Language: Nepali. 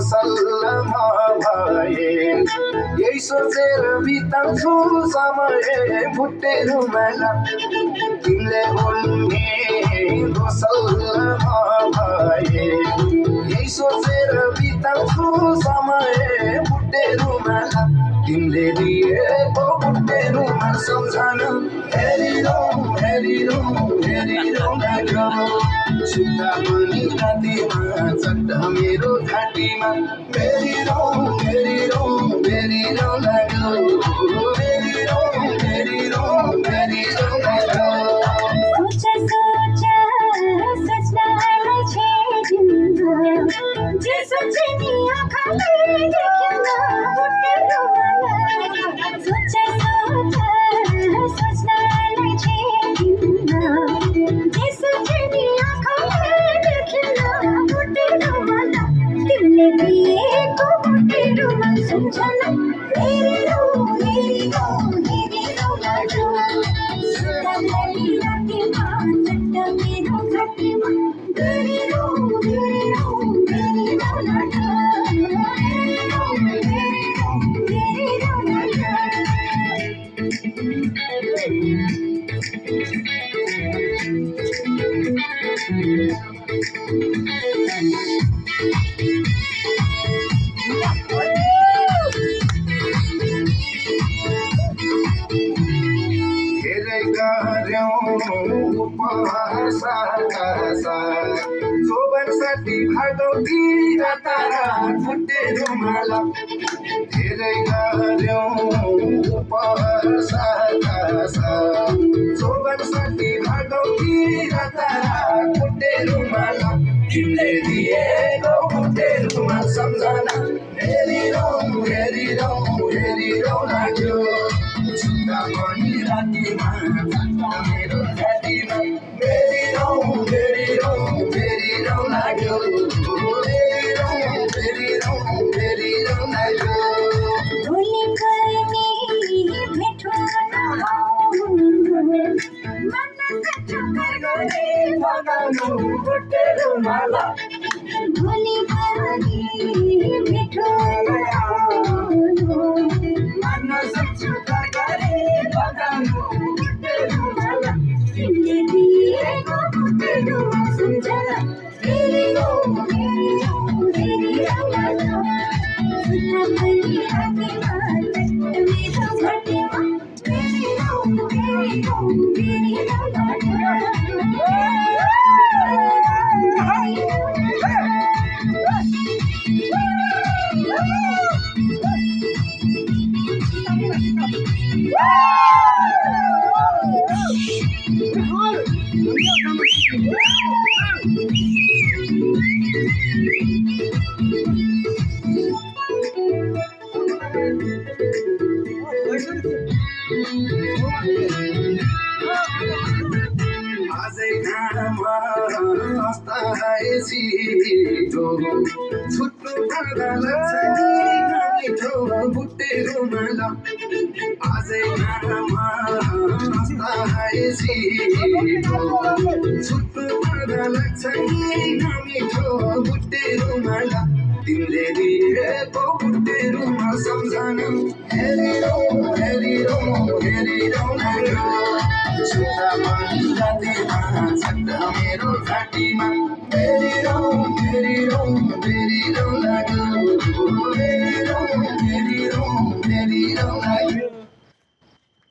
सल्लमा भए यही सोचेर बिताउँछु समय भुटेरुमाला तिमीले बोल्ने सल्लमा भए यही सोचेर बिताउँछु समय भुटेरुमाला तिमीले दिएको भुटेरुमा सम्झना हेरिरहँ हेरिरहँ हेरिरहँ लाग्यो सुत्दा पनि रातिमा चट्ट मेरो घाँटीमा हेरिरहँ हेरिरहँ हेरिरहँ लाग्यो हेरिरहँ हेरिरहँ हेरिरहँ लाग्यो जोबनसाठी भागौती तारा फुटे रुमाला धेरै गर्यौं जोबनसाठी भागौती तारा फुटे रुमाला तिमीले दिएको फुटे रुमाल सम्झना हेरिरहँ हेरिरहँ हेरिरहँ लाग्यो सुत्दा पनि रातिमा मेरो छातीमा हेरिरहँ हेरिरहँ हेरिरहँ लाग्यो हेरिरहँ हेरिरहँ हेरिरहँ लाग्यो रुमाला छुट्टो भुटे रुमाला आजै खानामा छुट्टो लाग्छ मिठो भुटे रुमाला तिमीले दिएको भुटे रुमाल सम्झना हेरिरहँ हेरिरहँ हेरिरहँ लाग्यो सुत्दा पनि रातिमा चट्ट मेरो घाँटीमा हेरिरहँ हेरिरहँ